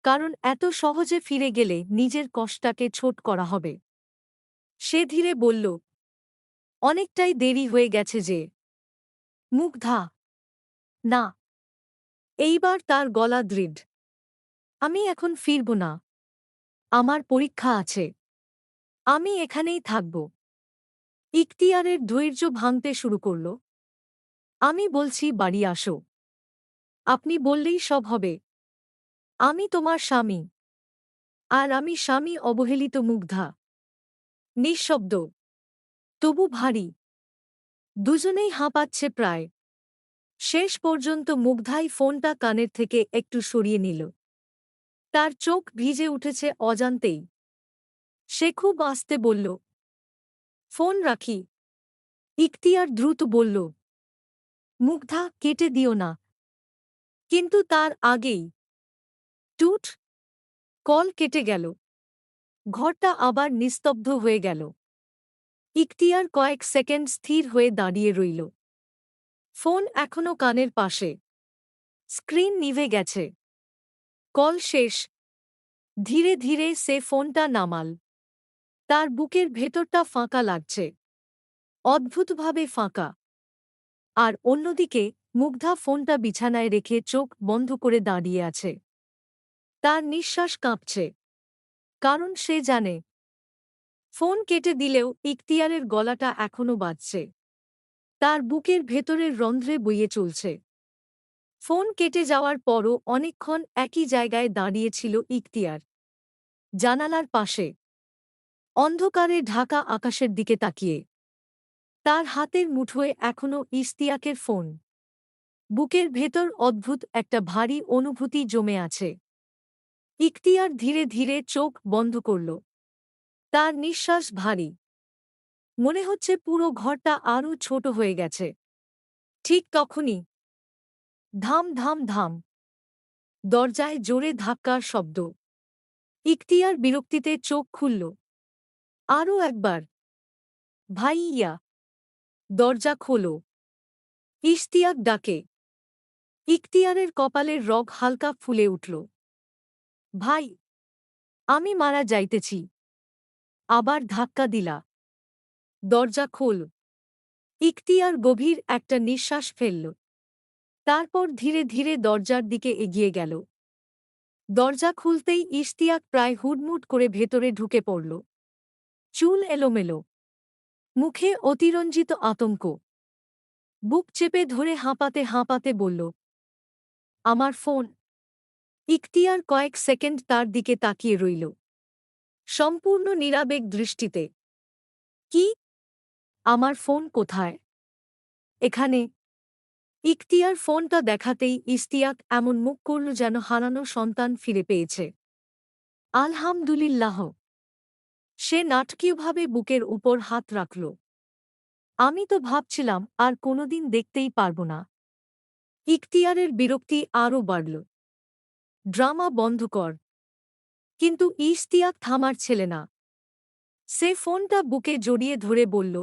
কারণ এত সহজে ফিরে গেলে নিজের কষ্টটাকে ছোট করা হবে। সে ধীরে বলল, অনেকটাই দেরি হয়ে গেছে যে। মুগ্ধা। না। এইবার তার গলা দৃঢ়। আমি এখন ফিরব না। আমার পরীক্ষা আছে। আমি এখানেই থাকব। ইখতিয়ারের ধৈর্য ভাঙতে শুরু করল। আমি বলছি বাড়ি আসো। আপনি বললেই সব হবে। আমি তোমার স্বামী। আর আমি স্বামী অবহেলিত। মুগ্ধা নিঃশব্দ, তবু ভারী। দুজনেই হাঁপাচ্ছে প্রায়। শেষ পর্যন্ত মুগ্ধাই ফোনটা কানের থেকে একটু সরিয়ে নিল। তার চোখ ভিজে উঠেছে অজান্তেই। সে খুব আস্তে বলল, ফোন রাখি। ইখতিয়ার দ্রুত বলল, মুগ্ধা কেটে দিও না। কিন্তু তার আগেই টুট। কল কেটে গেল। ঘরটা আবার নিস্তব্ধ হয়ে গেল। ইখতিয়ার কয়েক সেকেন্ড স্থির হয়ে দাঁড়িয়ে রইল। ফোন এখনো কানের পাশে। স্ক্রিন নিভে গেছে। কল শেষ। ধীরে ধীরে সে ফোনটা নামাল। তার বুকের ভেতরটা ফাঁকা লাগছে। অদ্ভুতভাবে ফাঁকা। আর অন্যদিকে মুগ্ধা ফোনটা বিছানায় রেখে চোখ বন্ধ করে দাঁড়িয়ে আছে। তার নিঃশ্বাস কাঁপছে। কারণ সে জানে, ফোন কেটে দিলেও ইখতিয়ারের গলাটা এখনো বাজছে। তার বুকের ভেতরের রন্ধ্রে বইয়ে চলছে। ফোন কেটে যাওয়ার পরও অনেকক্ষণ একই জায়গায় দাঁড়িয়েছিল ইখতিয়ার। জানালার পাশে। অন্ধকারে ঢাকা আকাশের দিকে তাকিয়ে। তার হাতের মুঠোয় এখনো ইশতিয়াকের ফোন। বুকের ভেতর অদ্ভুত একটা ভারী অনুভূতি জমে আছে। ইখতিয়ার ধীরে ধীরে চোখ বন্ধ করল। তার নিঃশ্বাস ভারী। মনে হচ্ছে পুরো ঘরটা আরও ছোট হয়ে গেছে। ঠিক তখনই ধাম ধাম ধাম। দরজায় জোরে ধাক্কার শব্দ। ইখতিয়ার বিরক্তিতে চোখ খুলল। আরও একবার। ভাইয়া, দরজা খোলো। ইশতিয়াক ডাকে। ইখতিয়ারের কপালের রগ হালকা ফুলে উঠল। ভাই, আমি মারা যাইতেছি। আবার ধাক্কা দিলা। দরজা খোল। ইখতিয়ার গভীর একটা নিঃশ্বাস ফেলল। তারপর ধীরে ধীরে দরজার দিকে এগিয়ে গেল। দরজা খুলতেই ইশতিয়াক প্রায় হুড়মুড় করে ভেতরে ঢুকে পড়ল। চুল এলোমেলো, মুখে অতিরঞ্জিত আতঙ্ক। বুক চেপে ধরে হাঁপাতে হাঁপাতে বলল, আমার ফোন। ইখতিয়ার কয়েক সেকেন্ড তার দিকে তাকিয়ে রইল, সম্পূর্ণ নিরাবেগ দৃষ্টিতে। কি? আমার ফোন কোথায়? এখানে। ইখতিয়ার ফোনটা দেখাতেই ইশতিয়াক এমন মুখ করল যেন হারানো সন্তান ফিরে পেয়েছে। আলহামদুলিল্লাহ। সে নাটকীয়ভাবে বুকের উপর হাত রাখল। আমি তো ভাবছিলাম আর কোনোদিন দেখতেই পারব না। ইখতিয়ারের বিরক্তি আরও বাড়ল। ড্রামা বন্ধ কর। কিন্তু ইশতিয়াক থামার ছেলে না। সে ফোনটা বুকে জড়িয়ে ধরে বলল,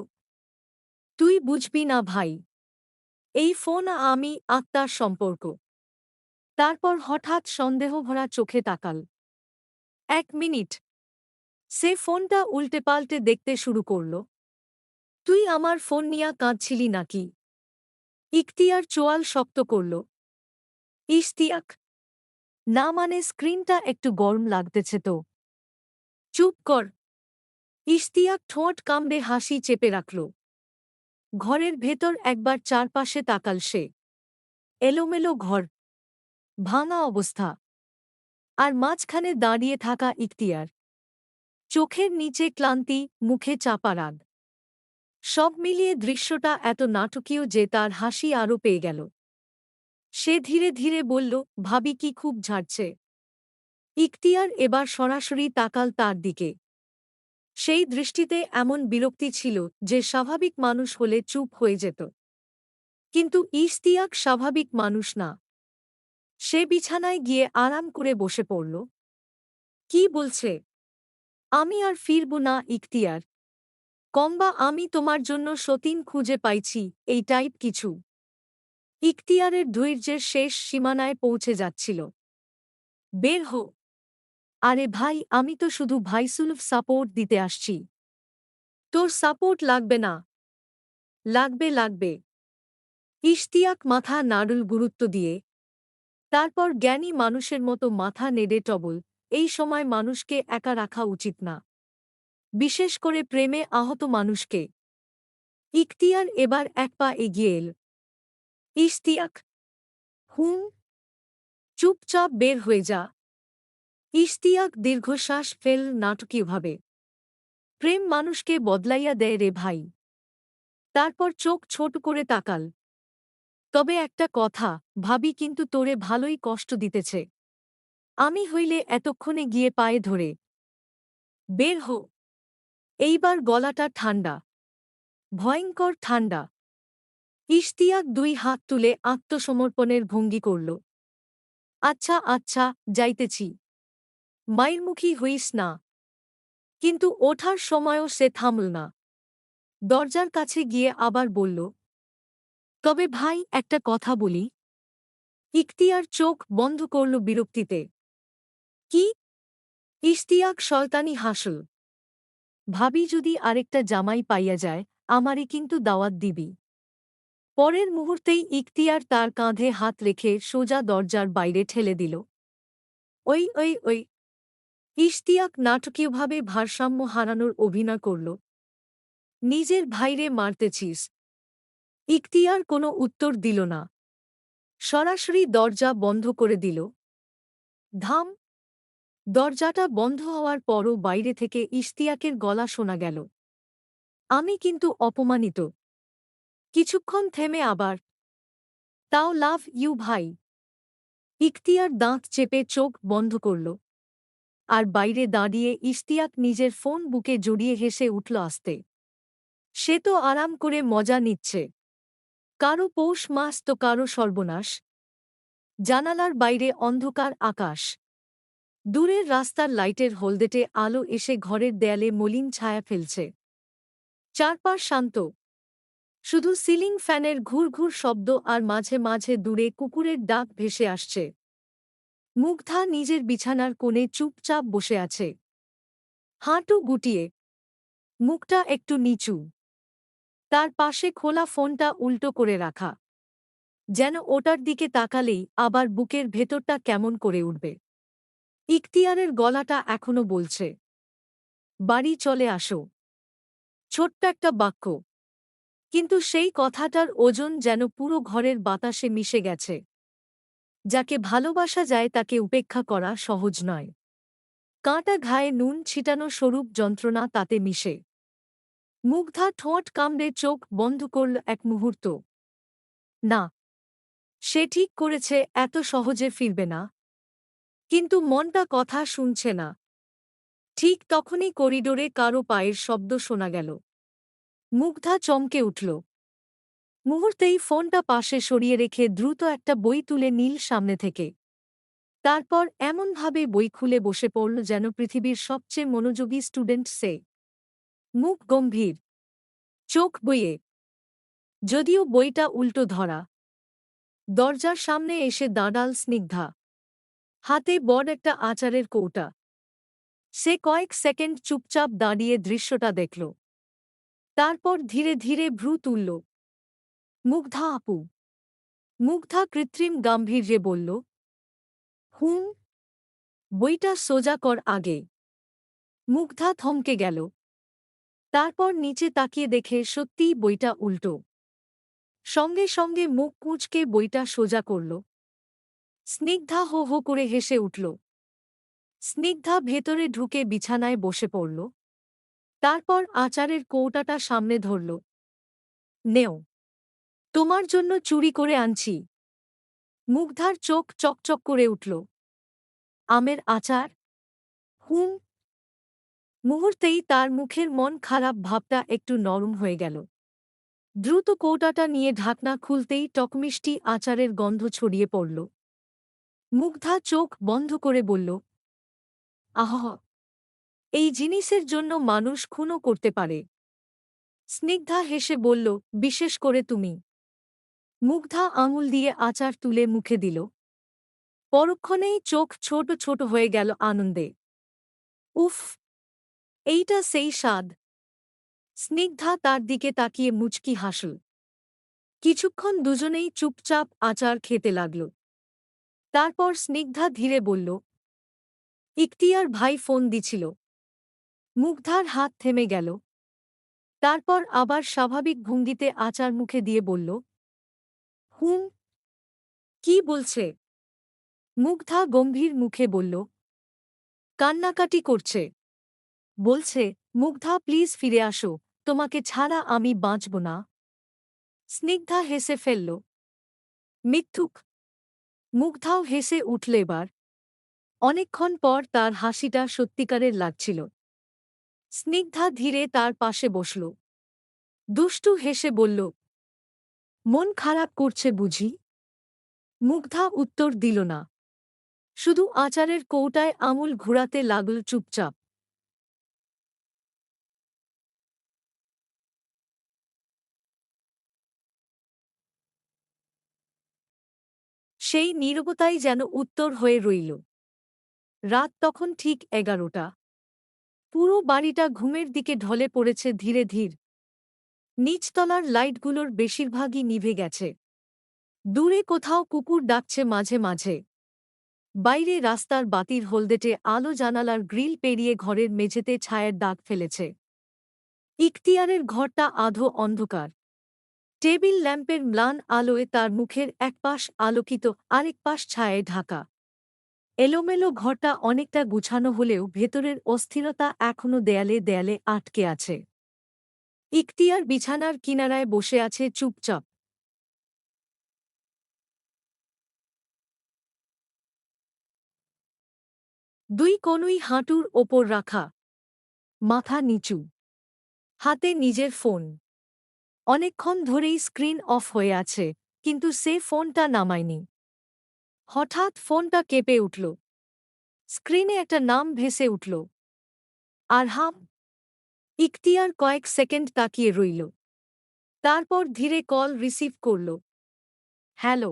তুই বুঝবি না ভাই। এই ফোন আমি আত্মার সম্পর্ক। তারপর হঠাৎ সন্দেহভরা চোখে তাকাল। 1 মিনিট। সে ফোনটা উল্টেপাল্টে দেখতে শুরু করল। তুই আমার ফোন নিয়া কাঁদছিলি নাকি? ইখতিয়ার চোয়াল শক্ত করল। ইশতিয়াক, না মানে স্ক্রিনটা একটু গরম লাগতেছে তো। চুপ কর। ইশতিয়াক ঠোঁট কামড়ে হাসি চেপে রাখল। ঘরের ভেতর একবার চারপাশে তাকাল সে। এলোমেলো ঘর, ভাঙা অবস্থা, আর মাঝখানে দাঁড়িয়ে থাকা ইখতিয়ার। চোখের নিচে ক্লান্তি, মুখে চাপা রাগ। সব মিলিয়ে দৃশ্যটা এত নাটকীয় যে তার হাসি আরও পেয়ে গেল। সে ধীরে ধীরে বলল, ভাবি কি খুব ঝাড়ছে? ইখতিয়ার এবার সরাসরি তাকাল তার দিকে। সেই দৃষ্টিতে এমন বিরক্তি ছিল যে স্বাভাবিক মানুষ হলে চুপ হয়ে যেত। কিন্তু ইশতিয়াক স্বাভাবিক মানুষ না। সে বিছানায় গিয়ে আরাম করে বসে পড়ল। কি বলছে? আমি আর ফিরব না ইখতিয়ার। কম্বা আমি তোমার জন্য সতীন খুঁজে পাইছি, এই টাইপ কিছু। ইখতিয়ারের ধৈর্যের শেষ সীমানায় পৌঁছে যাচ্ছিল। বের হো। আরে ভাই, আমি তো শুধু ভাইসুলফ সাপোর্ট দিতে আসছি। তোর সাপোর্ট লাগবে না। লাগবে লাগবে। ইশতিয়াক মাথা নাড়ল গুরুত্ব দিয়ে। তারপর জ্ঞানী মানুষের মতো মাথা নেড়ে টবল, এই সময় মানুষকে একা রাখা উচিত না, বিশেষ করে প্রেমে আহত মানুষকে। ইখতিয়ার এবার এক পা এগিয়ে এল। ইশতিয়াক, হুম। চুপচাপ বের হয়ে যা। ইশতিয়াক দীর্ঘশ্বাস ফেল নাটকীয়ভাবে। প্রেম মানুষকে বদলাইয়া দেয় রে ভাই। তারপর চোখ ছোট করে তাকাল। তবে একটা কথা, ভাবি কিন্তু তোরে ভালোই কষ্ট দিতেছে। আমি হইলে এতক্ষণে গিয়ে পায়ে ধরে বের হো। এইবার গলাটা ঠান্ডা, ভয়ঙ্কর ঠান্ডা। ইশতিয়াক 2 হাত তুলে আত্মসমর্পণের ভঙ্গি করল। আচ্ছা আচ্ছা, যাইতেছি। মাইরমুখী হইস না। কিন্তু ওঠার সময়ও সে থামল না। দরজার কাছে গিয়ে আবার বলল, তবে ভাই একটা কথা বলি। ইখতিয়ার চোখ বন্ধ করল বিরক্তিতে। কি? ইশতিয়াক শয়তানি হাসল। ভাবি যদি আরেকটা জামাই পাইয়া যায়, আমারে কিন্তু দাওয়াত দিবি। পরের মুহূর্তেই ইখতিয়ার তার কাঁধে হাত রেখে সোজা দরজার বাইরে ঠেলে দিল। ওই ওই ওই। ইশতিয়াক নাটকীয়ভাবে ভারসাম্য হারানোর অভিনয় করল। নিজের ভাইরে মারতেছিস? ইখতিয়ার কোনো উত্তর দিল না। সরাসরি দরজা বন্ধ করে দিল। ধাম। দরজাটা বন্ধ হওয়ার পরও বাইরে থেকে ইশতিয়াকের গলা শোনা গেল, আমি কিন্তু অপমানিত। কিছুক্ষণ থেমে আবার, তাও লাভ ইউ ভাই। ইখতিয়ার দাঁত চেপে চোখ বন্ধ করল। আর বাইরে দাঁড়িয়ে ইশতিয়াক নিজের ফোন বুকে জড়িয়ে হেসে উঠল আস্তে। সে তো আরাম করে মজা নিচ্ছে। কারো পৌষ মাস তো কারো সর্বনাশ। জানালার বাইরে অন্ধকার আকাশ। দূরের রাস্তার লাইটের হলদেটে আলো এসে ঘরের দেয়ালে মলিন ছায়া ফেলছে। চারপাশ শান্ত। শুধু সিলিং ফ্যানের ঘুরঘুর শব্দ আর মাঝে মাঝে দূরে কুকুরের ডাক ভেসে আসছে। মুগ্ধা নিজের বিছানার কোণে চুপচাপ বসে আছে। হাঁটু গুটিয়ে, মুখটা একটু নিচু। তার পাশে খোলা ফোনটা উল্টো করে রাখা, যেন ওটার দিকে তাকালেই আবার বুকের ভেতরটা কেমন করে উঠবে। ইখতিয়ারের গলাটা এখনো বলছে, বাড়ি চলে আসো। ছোট্ট একটা বাক্য, কিন্তু সেই কথাটার ওজন যেন পুরো ঘরের বাতাসে মিশে গেছে। যাকে ভালোবাসা যায় তাকে উপেক্ষা করা সহজ নয়। কাঁটা ঘায়ে নুন ছিটানো স্বরূপ যন্ত্রণা তাতে মিশে। মুগ্ধা ঠোঁট কামড়ে চোখ বন্ধ করল এক মুহূর্ত। না, সে ঠিক করেছে, এত সহজে ফিরবে না। কিন্তু মনটা কথা শুনছে না। ঠিক তখনই করিডোরে কারো পায়ের শব্দ শোনা গেল। মুগ্ধা চমকে উঠল। মুহূর্তেই ফোনটা পাশে সরিয়ে রেখে দ্রুত একটা বই তুলে নিল সামনে থেকে। তারপর এমনভাবে বই খুলে বসে পড়ল যেন পৃথিবীর সবচেয়ে মনোযোগী স্টুডেন্ট সে। মুখ গম্ভীর, চোখ বইয়ে, যদিও বইটা উল্টো ধরা। দরজার সামনে এসে দাঁড়াল স্নিগ্ধা, হাতে বড় একটা আচারের কৌটা। সে কয়েক সেকেন্ড চুপচাপ দাঁড়িয়ে দৃশ্যটা দেখল। তারপর ধীরে ধীরে ভ্রু তুলল। মুগ্ধা আপু। মুগ্ধা কৃত্রিম গাম্ভীর্যে বলল, হুম। বইটা সোজা কর আগে। মুগ্ধা থমকে গেল। তারপর নিচে তাকিয়ে দেখে সত্যিই বইটা উল্টো। সঙ্গে সঙ্গে মুখ কুঁচকে বইটা সোজা করল। স্নিগ্ধা হো হো করে হেসে উঠল। স্নিগ্ধা ভেতরে ঢুকে বিছানায় বসে পড়ল। তারপর আচারের কৌটাটা সামনে ধরল। নেও, তোমার জন্য চুরি করে আনছি। মুগ্ধার চোখ চকচক করে উঠল। আমের আচার? হুম। মুহূর্তেই তার মুখের মন খারাপ ভাবটা একটু নরম হয়ে গেল। দ্রুত কৌটাটা নিয়ে ঢাকনা খুলতেই টকমিষ্টি আচারের গন্ধ ছড়িয়ে পড়ল। মুগ্ধা চোখ বন্ধ করে বলল, আহ, এই জিনিসের জন্য মানুষ খুনও করতে পারে। স্নিগ্ধা হেসে বলল, বিশেষ করে তুমি। মুগ্ধা আঙুল দিয়ে আচার তুলে মুখে দিল। পরক্ষণেই চোখ ছোট ছোট হয়ে গেল আনন্দে। উফ, এইটা সেই স্বাদ। স্নিগ্ধা তার দিকে তাকিয়ে মুচকি হাসল। কিছুক্ষণ দুজনেই চুপচাপ আচার খেতে লাগল। তারপর স্নিগ্ধা ধীরে বলল, ইখতিয়ার ভাই ফোন দিছিল। মুগ্ধার হাত থেমে গেল। তারপর আবার স্বাভাবিক ভঙ্গিতে আচার মুখে দিয়ে বলল, হুম। কি বলছে? মুগ্ধা গম্ভীর মুখে বলল, কান্নাকাটি করছে। বলছে, মুগ্ধা প্লিজ ফিরে আসো, তোমাকে ছাড়া আমি বাঁচব না। স্নিগ্ধা হেসে ফেলল। মিথ্যুক। মুগ্ধাও হেসে উঠল এবার। অনেকক্ষণ পর তার হাসিটা সত্যিকারের লাগছিল। স্নিগ্ধা ধীরে তার পাশে বসল। দুষ্টু হেসে বলল, মন খারাপ করছে বুঝি? মুগ্ধা উত্তর দিল না, শুধু আচারের কৌটায় আঙুল ঘুরাতে লাগল চুপচাপ। সেই নীরবতাই যেন উত্তর হয়ে রইল। রাত তখন ঠিক 11টা। পুরো বাড়িটা ঘুমের দিকে ঢলে পড়েছে ধীরে ধীর। নিচতলার লাইটগুলোর বেশিরভাগই নিভে গেছে। দূরে কোথাও কুকুর ডাকছে মাঝে মাঝে। বাইরে রাস্তার বাতির হলদেটে আলো জানালার গ্রিল পেরিয়ে ঘরের মেঝেতে ছায়ের দাগ ফেলেছে। ইখতিয়ারের ঘরটা আধো অন্ধকার। টেবিল ল্যাম্পের ম্লান আলোয় তার মুখের এক পাশ আলোকিত, আরেক পাশ ছায়ায় ঢাকা। এলোমেলো ঘরটা অনেকটা গুছানো হলেও ভেতরের অস্থিরতা এখনো দেয়ালে দেয়ালে আটকে আছে। ইখতিয়ার বিছানার কিনারায় বসে আছে চুপচাপ। দুই কনুই হাঁটুর ওপর রাখা, মাথা নিচু, হাতে নিজের ফোন। অনেকক্ষণ ধরেই স্ক্রিন অফ হয়ে আছে, কিন্তু সে ফোনটা নামায়নি। হঠাৎ ফোনটা কেঁপে উঠল। স্ক্রিনে একটা নাম ভেসে উঠল, আরহাম। ইখতিয়ার কয়েক সেকেন্ড তাকিয়ে রইল। তারপর ধীরে কল রিসিভ করল। হ্যালো।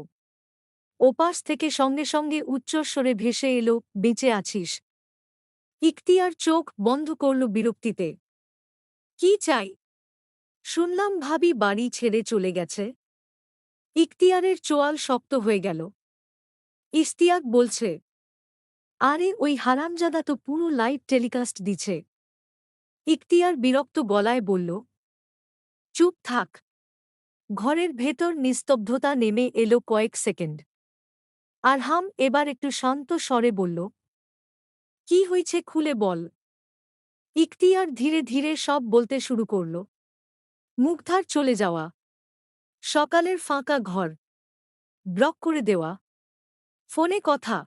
ওপাশ থেকে সঙ্গে সঙ্গে উচ্চস্বরে ভেসে এলো, বেঁচে আছিস? ইখতিয়ার চোখ বন্ধ করল বিরক্তিতে। কি চাই? শুনলাম ভাবি বাড়ি ছেড়ে চলে গেছে। ইখতিয়ারের চোয়াল শক্ত হয়ে গেল। ইশতিয়াক বলছে, আরে ওই হারামজাদা তো পুরো লাইভ টেলিকাস্ট দিছে। ইখতিয়ার বিরক্ত গলায় বলল, চুপ থাক। ঘরের ভেতর নিস্তব্ধতা নেমে এলো কয়েক সেকেন্ড। আরহাম এবার একটু শান্ত স্বরে বলল, কি হয়েছে খুলে বল। ইখতিয়ার ধীরে ধীরে সব বলতে শুরু করল। মুগ্ধার চলে যাওয়া, সকালের ফাঁকা ঘর, ব্লক করে দেওয়া, ফোনে কথা,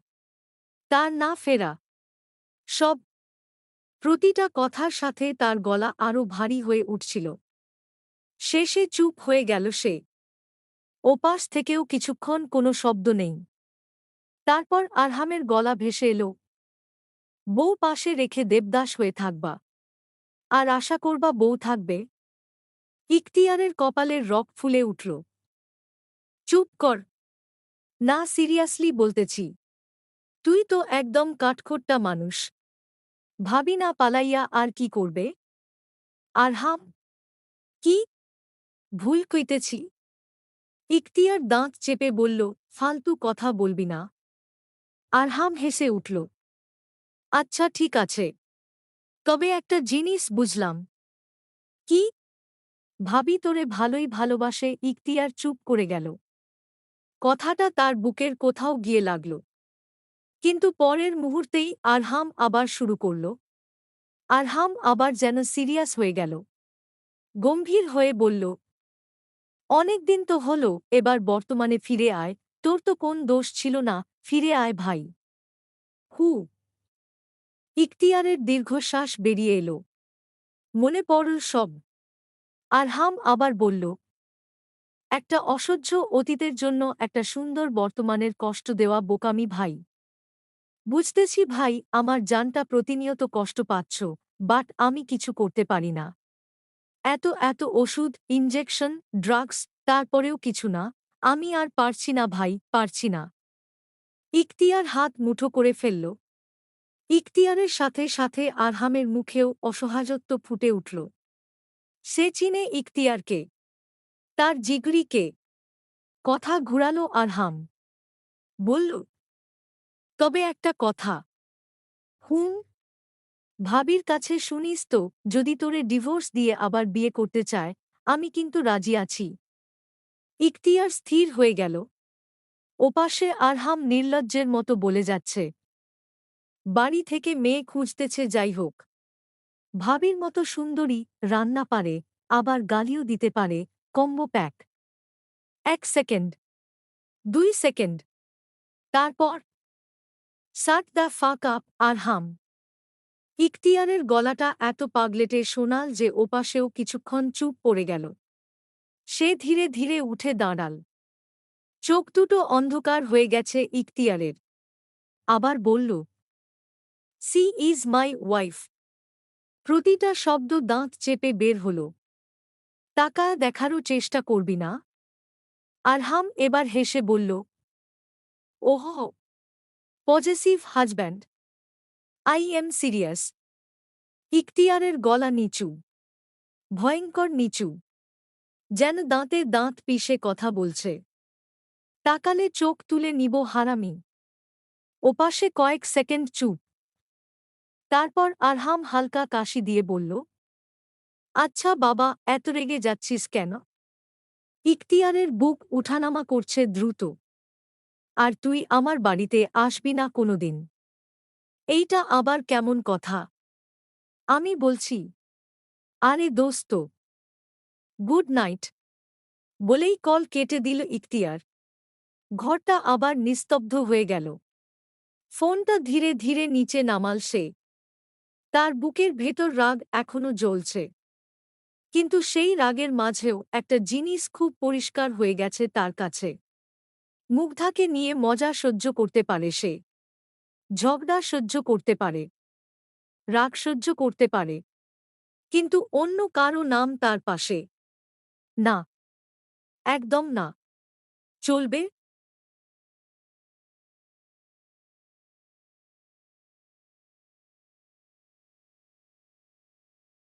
তার না ফেরা, সব। প্রতিটা কথার সাথে তার গলা আরও ভারী হয়ে উঠছিল। শেষে চুপ হয়ে গেল সে। ওপাশ থেকেও কিছুক্ষণ কোনো শব্দ নেই। তারপর আরহামের গলা ভেসে এলো, বউ পাশে রেখে দেবদাস হয়ে থাকবা, আর আশা করবা বউ থাকবে। ইখতিয়ারের কপালের রক ফুলে উঠল। চুপ কর। না, সিরিয়াসলি বলতেছি। তুই তো একদম কাঠখোট্টা মানুষ। ভাবি না পালাইয়া আর কি করবে? আরহাম, কি ভুল কইতেছি? ইখতিয়ার দাঁত চেপে বলল, ফালতু কথা বলবি না। আরহাম হেসে উঠল। আচ্ছা ঠিক আছে, তবে একটা জিনিস বুঝলাম। কি? ভাবি তোরে ভালোই ভালোবাসে। ইখতিয়ার চুপ করে গেল। কথাটা তার বুকের কোথাও গিয়ে লাগল। কিন্তু পরের মুহূর্তেই আরহাম আবার শুরু করল। আরহাম আবার যেন সিরিয়াস হয়ে গেল। গম্ভীর হয়ে বলল, অনেকদিন তো হলো, এবার বর্তমানে ফিরে আয়। তোর তো কোন দোষ ছিল না, ফিরে আয় ভাই। হু। ইখতিয়ারের দীর্ঘশ্বাস বেরিয়ে এলো। মনে পড়ল সব। আরহাম আবার বলল, একটা অসহ্য অতীতের জন্য একটা সুন্দর বর্তমানের কষ্ট দেওয়া বোকামি ভাই। বুঝতেছি ভাই, আমার জানটা প্রতিনিয়ত কষ্ট পাচ্ছ, বাট আমি কিছু করতে পারি না। এত এত ওষুধ, ইনজেকশন, ড্রাগস, তারপরেও কিছু না। আমি আর পারছি না ভাই, পারছি না। ইখতিয়ার হাত মুঠো করে ফেলল। ইখতিয়ারের সাথে সাথে আরহামের মুখেও অসহায়ত্ব ফুটে উঠল। সে চিনে ইখতিয়ারকে, তার জিগরিকে। কথা ঘুরালো আরহাম। বলল, তবে একটা কথা। হুম। ভাবির কাছে শুনিস তো, যদি তোরে ডিভোর্স দিয়ে আবার বিয়ে করতে চায়, আমি কিন্তু রাজি আছি। ইখতিয়ার স্থির হয়ে গেল। ওপাশে আরহাম নির্লজ্জের মতো বলে যাচ্ছে, বাড়ি থেকে মেয়ে খুঁজতেছে, যাই হোক। ভাবির মতো সুন্দরী, রান্না পারে, আবার গালিও দিতে পারে, কম্বো প্যাক। 1 সেকেন্ড, 2 সেকেন্ড, তারপর শাট দ্য ফাক আপ আরহাম। ইখতিয়ারের গলাটা এত পাগলেটে শোনাল যে ওপাশেও কিছুক্ষণ চুপ পড়ে গেল। সে ধীরে ধীরে উঠে দাঁড়াল। চোখ দুটো অন্ধকার হয়ে গেছে ইখতিয়ারের। আবার বলল, সি ইজ মাই ওয়াইফ। প্রতিটা শব্দ দাঁত চেপে বের হল। তাকা দেখারও চেষ্টা করবি না? আরহাম এবার হেসে বলল, oh, possessive husband. I am serious. ইখতিয়ারের গলা নিচু, ভয়ঙ্কর নিচু, যেন দাঁতে দাঁত পিষে কথা বলছে। তাকালে চোখ তুলে নিব হারামি। ওপাশে কয়েক সেকেন্ড চুপ। তারপর আরহাম হালকা কাশি দিয়ে বলল, আচ্ছা বাবা, এত রেগে যাচ্ছিস কেন? ইখতিয়ারের বুক উঠানামা করছে দ্রুত। আর তুই আমার বাড়িতে আসবি না কোনোদিন। এইটা আবার কেমন কথা? আমি বলছি। আরে দোস্ত, গুড নাইট। বলেই কল কেটে দিল ইখতিয়ার। ঘরটা আবার নিস্তব্ধ হয়ে গেল। ফোনটা ধীরে ধীরে নিচে নামাল সে। তার বুকের ভেতর রাগ এখনো জ্বলছে। কিন্তু সেই রাগের মাঝেও একটা জিনিস খুব পরিষ্কার হয়ে গেছে তার কাছে। মুগ্ধাকে নিয়ে মজা সহ্য করতে পারে সে। ঝগড়া সহ্য করতে পারে। রাগ সহ্য করতে পারে। কিন্তু অন্য কারো নাম তার পাশে না। একদম না। চলবে?